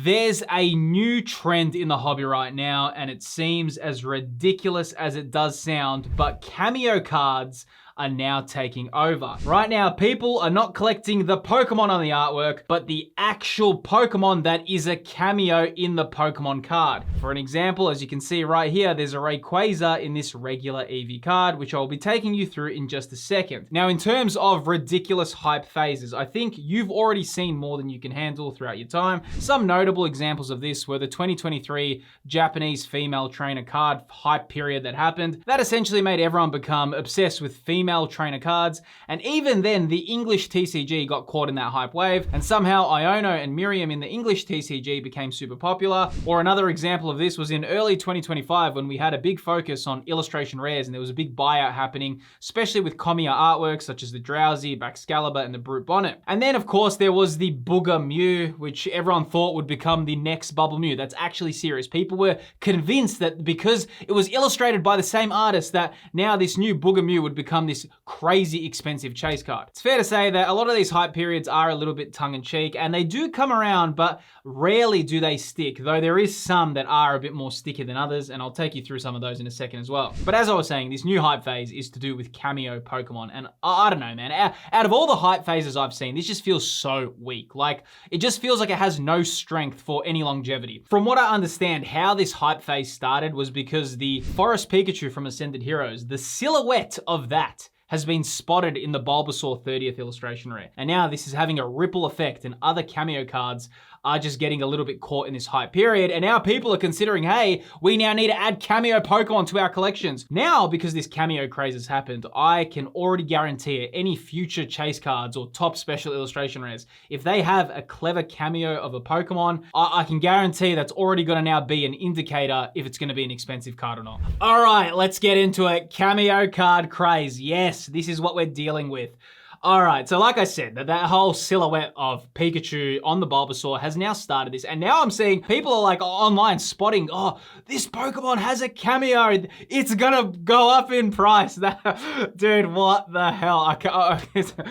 There's a new trend in the hobby right now, and it seems as ridiculous as it does sound, but cameo cards are now taking over. Right now, people are not collecting the Pokemon on the artwork, but the actual Pokemon that is a cameo in the Pokemon card. For an example, as you can see right here, there's a Rayquaza in this regular Eevee card, which I'll be taking you through in just a second. Now, in terms of ridiculous hype phases, I think you've already seen more than you can handle throughout your time. Some notable examples of this were the 2023 Japanese female trainer card hype period that happened. That essentially made everyone become obsessed with female trainer cards, and even then the English TCG got caught in that hype wave, and somehow Iono and Miriam in the English TCG became super popular. Or another example of this was in early 2025 when we had a big focus on illustration rares and there was a big buyout happening, especially with Komiya artworks such as the Drowsy, Baxcalibur, and the Brute Bonnet. And then of course there was the Booger Mew, which everyone thought would become the next Bubble Mew. That's actually serious. People were convinced that because it was illustrated by the same artist that now this new Booger Mew would become this crazy expensive chase card. It's fair to say that a lot of these hype periods are a little bit tongue-in-cheek, and they do come around, but rarely do they stick, though there is some that are a bit more sticky than others, and I'll take you through some of those in a second as well. But as I was saying, this new hype phase is to do with cameo Pokemon, and I don't know, man, out of all the hype phases I've seen, this just feels so weak. Like, it just feels like it has no strength for any longevity. From what I understand, how this hype phase started was because the Forest Pikachu from Ascended Heroes, the silhouette of that has been spotted in the Bulbasaur 30th illustration rare. And now this is having a ripple effect, and other cameo cards are just getting a little bit caught in this hype period. And now people are considering, hey, we now need to add cameo Pokemon to our collections. Now, because this cameo craze has happened, I can already guarantee any future chase cards or top special illustration rares, if they have a clever cameo of a Pokemon, I can guarantee that's already gonna now be an indicator if it's gonna be an expensive card or not. All right, let's get into it. Cameo card craze. Yes, this is what we're dealing with. All right, so like I said, that whole silhouette of Pikachu on the Bulbasaur has now started this, and now I'm seeing people are like online spotting, oh, this Pokemon has a cameo, it's gonna go up in price. Dude, what the hell?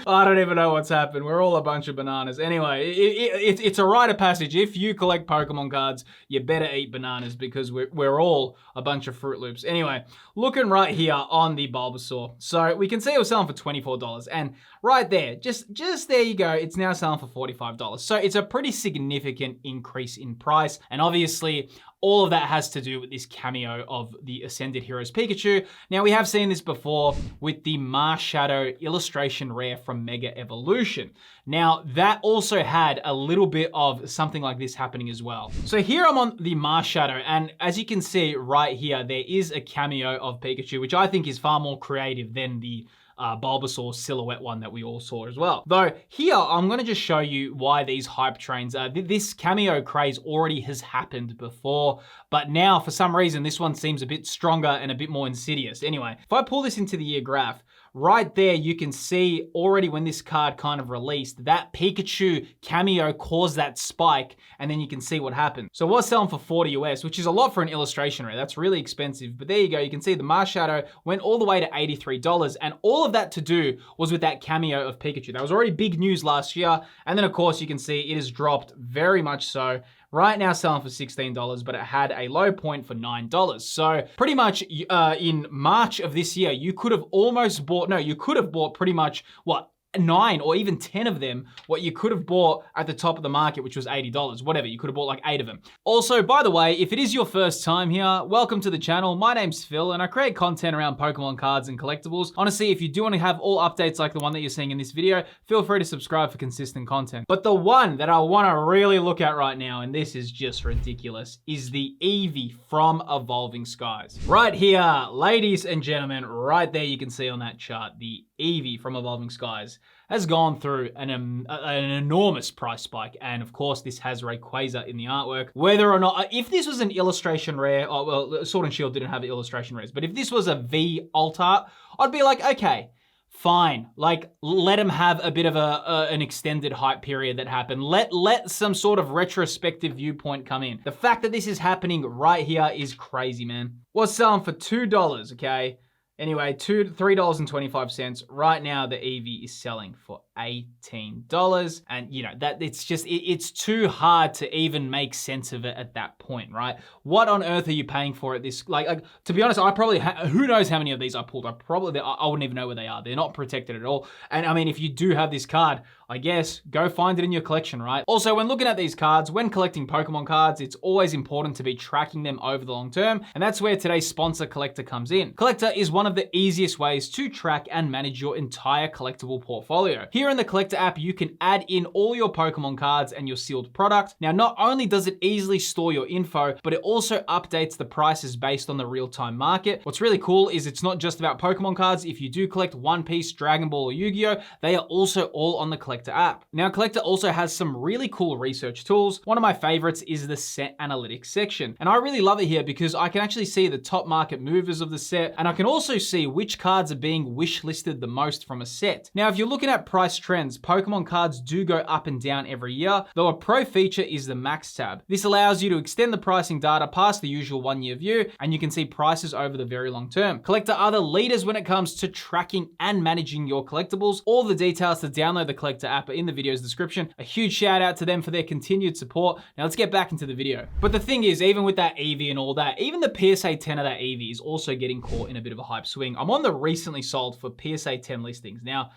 I don't even know what's happened. We're all a bunch of bananas. Anyway, it's a rite of passage. If you collect Pokemon cards, you better eat bananas because we're all a bunch of Fruit Loops. Anyway, looking right here on the Bulbasaur. So we can see it was selling for $24, and right there, just there you go, it's now selling for $45. So it's a pretty significant increase in price. And obviously, all of that has to do with this cameo of the Ascended Heroes Pikachu. Now, we have seen this before with the Marshadow illustration rare from Mega Evolution. Now, that also had a little bit of something like this happening as well. So here I'm on the Marshadow, and as you can see right here, there is a cameo of Pikachu, which I think is far more creative than the Bulbasaur silhouette one that we all saw as well. Though here, I'm gonna just show you why these hype trains are. This cameo craze already has happened before, but now for some reason, this one seems a bit stronger and a bit more insidious. Anyway, if I pull this into the year graph, right there, you can see already when this card kind of released, that Pikachu cameo caused that spike, and then you can see what happened. So it was selling for $40 US, which is a lot for an illustration rare. That's really expensive. But there you go, you can see the Marshadow went all the way to $83, and all of that to do was with that cameo of Pikachu. That was already big news last year, and then of course you can see it has dropped very much so. Right now selling for $16, but it had a low point for $9. So pretty much in March of this year, you could have almost bought, no, you could have bought pretty much, what, 9 or even 10 of them, what you could have bought at the top of the market, which was $80, whatever. You could have bought like 8 of them. Also, by the way, if it is your first time here, welcome to the channel. My name's Phil, and I create content around Pokemon cards and collectibles. Honestly, if you do want to have all updates like the one that you're seeing in this video, feel free to subscribe for consistent content. But the one that I want to really look at right now, and this is just ridiculous, is the Eevee from Evolving Skies. Right here, ladies and gentlemen, right there you can see on that chart, the Eevee from Evolving Skies has gone through an enormous price spike. And of course, this has Rayquaza in the artwork. Whether or not, if this was an illustration rare, oh, well, Sword and Shield didn't have illustration rares, but if this was a V alt art, I'd be like, okay, fine. Like, let him have a bit of an extended hype period that happened. Let some sort of retrospective viewpoint come in. The fact that this is happening right here is crazy, man. Was selling for $2, okay? Anyway, $3.25. Right now, the Eevee is selling for $18. And you know, that it's too hard to even make sense of it at that point, right? What on earth are you paying for it? This, like to be honest, I probably, who knows how many of these I pulled. I wouldn't even know where they are. They're not protected at all. And I mean, if you do have this card, I guess go find it in your collection, right? Also, when looking at these cards, when collecting Pokemon cards, it's always important to be tracking them over the long term. And that's where today's sponsor, Collector, comes in. Collector is one of the easiest ways to track and manage your entire collectible portfolio. Here in the Collector app, you can add in all your Pokemon cards and your sealed product. Now, not only does it easily store your info, but it also updates the prices based on the real-time market. What's really cool is it's not just about Pokemon cards. If you do collect One Piece, Dragon Ball, or Yu-Gi-Oh, they are also all on the Collector app. Now, Collector also has some really cool research tools. One of my favorites is the set analytics section. And I really love it here because I can actually see the top market movers of the set, and I can also see which cards are being wish listed the most from a set. Now, if you're looking at price trends, Pokemon cards do go up and down every year, though a pro feature is the Max tab. This allows you to extend the pricing data past the usual 1 year view, and you can see prices over the very long term. Collector are the leaders when it comes to tracking and managing your collectibles. All the details to download the Collector app are in the video's description. A huge shout out to them for their continued support. Now let's get back into the video. But the thing is, even with that Eevee and all that, even the PSA 10 of that Eevee is also getting caught in a bit of a hype swing. I'm on the recently sold for PSA 10 listings. Now,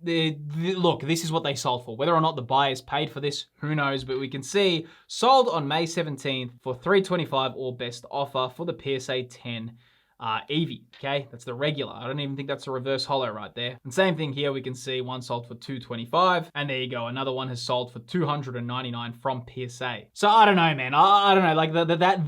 look, this is what they sold for. Whether or not the buyers paid for this, who knows, but we can see sold on May 17th for $325 or best offer for the PSA 10 Eevee, okay? That's the regular. I don't even think that's a reverse holo right there. And same thing here, we can see one sold for $225, and there you go. Another one has sold for $299 from PSA. So I don't know, man. I don't know. Like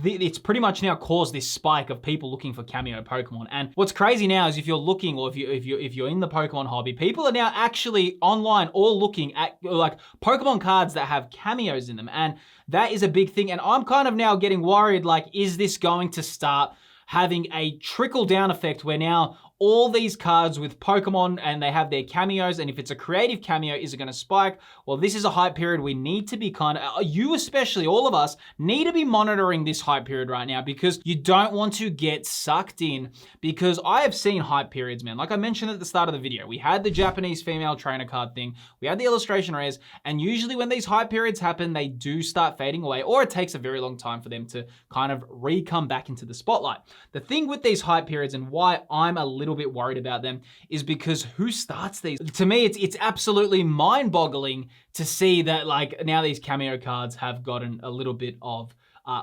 it's pretty much now caused this spike of people looking for cameo Pokemon. And what's crazy now is if you're looking, or if you're in the Pokemon hobby, people are now actually online all looking at like Pokemon cards that have cameos in them, and that is a big thing. And I'm kind of now getting worried. Like, is this going to start having a trickle-down effect where now all these cards with Pokemon and they have their cameos, and if it's a creative cameo, is it going to spike? Well, this is a hype period. We need to be you especially, all of us, need to be monitoring this hype period right now, because you don't want to get sucked in, because I have seen hype periods, man. Like I mentioned at the start of the video, we had the Japanese female trainer card thing, we had the illustration rares, and usually when these hype periods happen, they do start fading away, or it takes a very long time for them to kind of come back into the spotlight. The thing with these hype periods and why I'm a little bit worried about them is because who starts these? To me, it's absolutely mind-boggling to see that like now these cameo cards have gotten a little bit of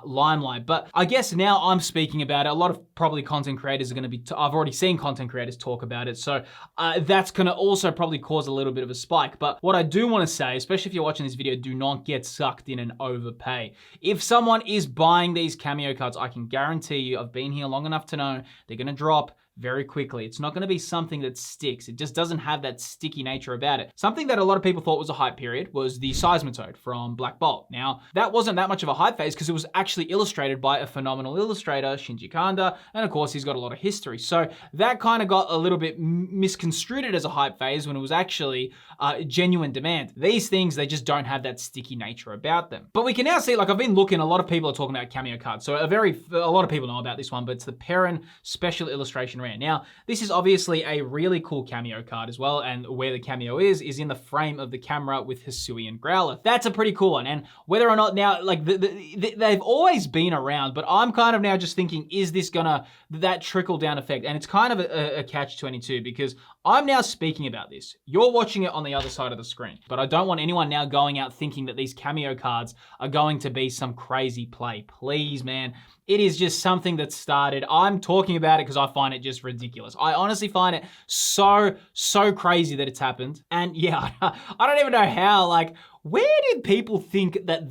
limelight. But I guess now I'm speaking about it. A lot of probably content creators are going to be, I've already seen content creators talk about it. So that's going to also probably cause a little bit of a spike. But what I do want to say, especially if you're watching this video, do not get sucked in and overpay. If someone is buying these cameo cards, I can guarantee you, I've been here long enough to know they're going to drop very quickly. It's not going to be something that sticks. It just doesn't have that sticky nature about it. Something that a lot of people thought was a hype period was the Seismitoad from Black Bolt. Now, that wasn't that much of a hype phase because it was actually illustrated by a phenomenal illustrator, Shinji Kanda, and of course, he's got a lot of history. So that kind of got a little bit misconstrued as a hype phase when it was actually genuine demand. These things, they just don't have that sticky nature about them. But we can now see, like I've been looking, a lot of people are talking about cameo cards. So a lot of people know about this one, but it's the Perrin Special Illustration Rare. Now, this is obviously a really cool cameo card as well, and where the cameo is in the frame of the camera with Hisui and Growlithe. That's a pretty cool one, and whether or not now, like, they've always been around, but I'm kind of now just thinking, is this gonna, that trickle-down effect? And it's kind of a catch-22, because I'm now speaking about this. You're watching it on the other side of the screen, but I don't want anyone now going out thinking that these cameo cards are going to be some crazy play. Please, man. It is just something that started. I'm talking about it because I find it just ridiculous. I honestly find it so crazy that it's happened. And yeah, I don't even know how, like, where did people think that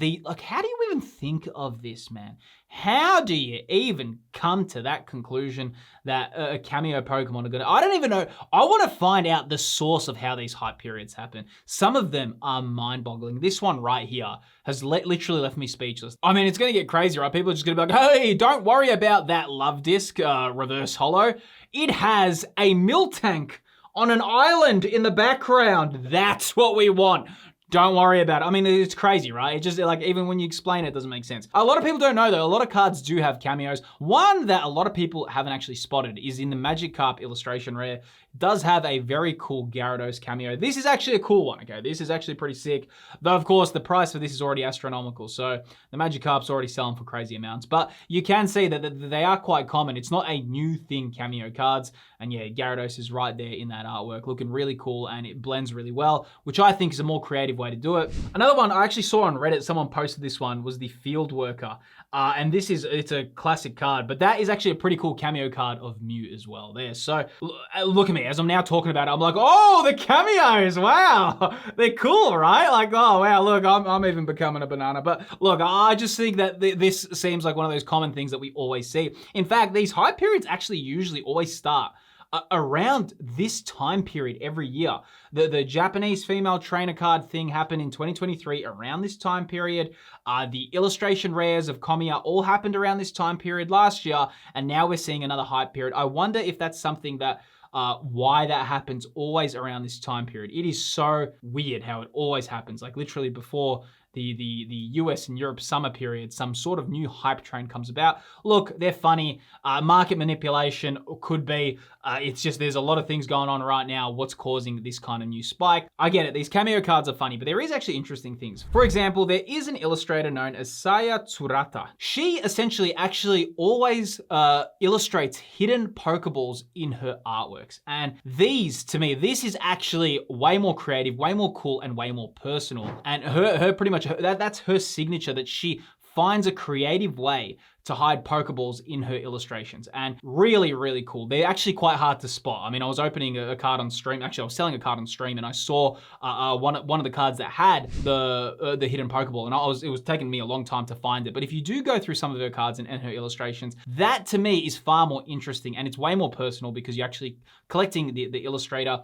how do you even think of this, man? How do you even come to that conclusion that a cameo Pokemon are gonna, I don't even know. I wanna find out the source of how these hype periods happen. Some of them are mind-boggling. This one right here has literally left me speechless. I mean, it's gonna get crazy, right? People are just gonna be like, hey, don't worry about that Love Disc reverse holo. It has a Miltank on an island in the background. That's what we want. Don't worry about it. I mean, it's crazy, right? It just like, even when you explain it, it doesn't make sense. A lot of people don't know though, a lot of cards do have cameos. One that a lot of people haven't actually spotted is in the Magikarp illustration rare. It does have a very cool Gyarados cameo. This is actually a cool one, okay? This is actually pretty sick. Though, of course, the price for this is already astronomical. So the Magikarp's already selling for crazy amounts. But you can see that they are quite common. It's not a new thing, cameo cards. And yeah, Gyarados is right there in that artwork, looking really cool, and it blends really well, which I think is a more creative way to do it. Another one I actually saw on Reddit, someone posted this one, was the Field Worker. And it's a classic card, but that is actually a pretty cool cameo card of Mew as well there. So look at me, as I'm now talking about it, I'm like, oh, the cameos, wow. They're cool, right? Like, oh, wow, look, I'm even becoming a banana. But look, I just think that this seems like one of those common things that we always see. In fact, these hype periods actually usually always start around this time period every year. The Japanese female trainer card thing happened in 2023 around this time period. The illustration rares of Komiya all happened around this time period last year, and now we're seeing another hype period. I wonder if that's something that why that happens always around this time period. It is so weird how it always happens, like literally before the US and Europe summer period, some sort of new hype train comes about. Look, they're funny. Market manipulation could be. It's just there's a lot of things going on right now. What's causing this kind of new spike? I get it. These cameo cards are funny, but there is actually interesting things. For example, there is an illustrator known as Saya Tsuruta. She essentially actually always illustrates hidden Pokeballs in her artworks. And these, to me, this is actually way more creative, way more cool, and way more personal. And her pretty much, that's her signature, that she finds a creative way to hide Pokeballs in her illustrations, and really, really cool. They're actually quite hard to spot. I mean, I was opening a card on stream. Actually, I was selling a card on stream, and I saw one of the cards that had the hidden Pokeball, and it was taking me a long time to find it. But if you do go through some of her cards and her illustrations, that to me is far more interesting, and it's way more personal because you're actually collecting the illustrator,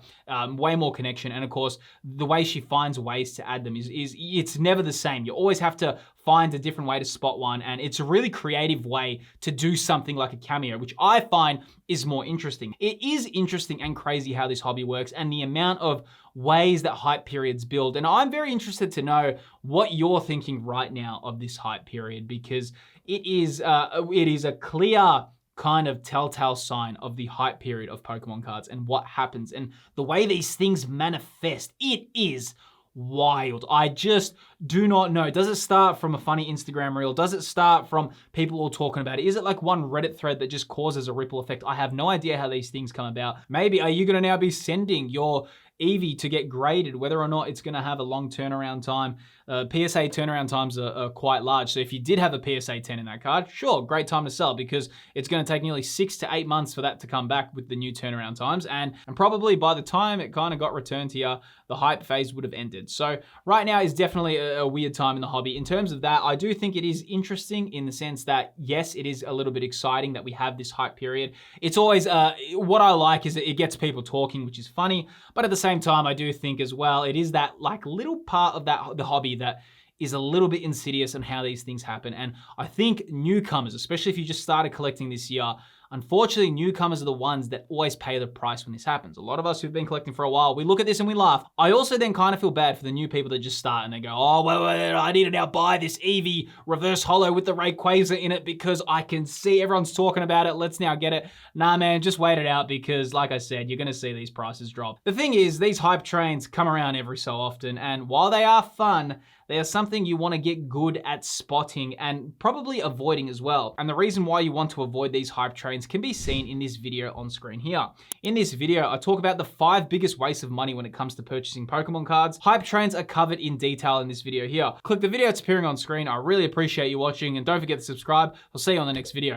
way more connection, and of course, the way she finds ways to add them is it's never the same. You always have to find a different way to spot one, and it's a really creative way to do something like a cameo, which I find is more interesting. It is interesting and crazy how this hobby works and the amount of ways that hype periods build. And I'm very interested to know what you're thinking right now of this hype period, because it is a clear kind of telltale sign of the hype period of Pokemon cards and what happens and the way these things manifest. It is wild. I just do not know. Does it start from a funny Instagram reel? Does it start from people all talking about it? Is it like one Reddit thread that just causes a ripple effect? I have no idea how these things come about. Maybe are you going to now be sending your Eevee to get graded, whether or not it's going to have a long turnaround time? PSA turnaround times are quite large. So if you did have a PSA 10 in that card, sure, great time to sell, because it's going to take nearly 6 to 8 months for that to come back with the new turnaround times. And probably by the time it kind of got returned to you, the hype phase would have ended. So right now is definitely a weird time in the hobby. In terms of that, I do think it is interesting in the sense that, yes, it is a little bit exciting that we have this hype period. It's always, what I like is it gets people talking, which is funny. But at the same time, I do think as well, it is that like little part of the hobby that is a little bit insidious on how these things happen. And I think newcomers, especially if you just started collecting this year, unfortunately, newcomers are the ones that always pay the price when this happens. A lot of us who've been collecting for a while, we look at this and we laugh. I also then kind of feel bad for the new people that just start and they go, oh, well, I need to now buy this Eevee reverse holo with the Rayquaza in it because I can see everyone's talking about it. Let's now get it. Nah, man, just wait it out because, like I said, you're going to see these prices drop. The thing is, these hype trains come around every so often, and while they are fun, they are something you want to get good at spotting and probably avoiding as well. And the reason why you want to avoid these hype trains can be seen in this video on screen here. In this video, I talk about the 5 biggest wastes of money when it comes to purchasing Pokemon cards. Hype trains are covered in detail in this video here. Click the video that's appearing on screen. I really appreciate you watching, and don't forget to subscribe. I'll see you on the next video.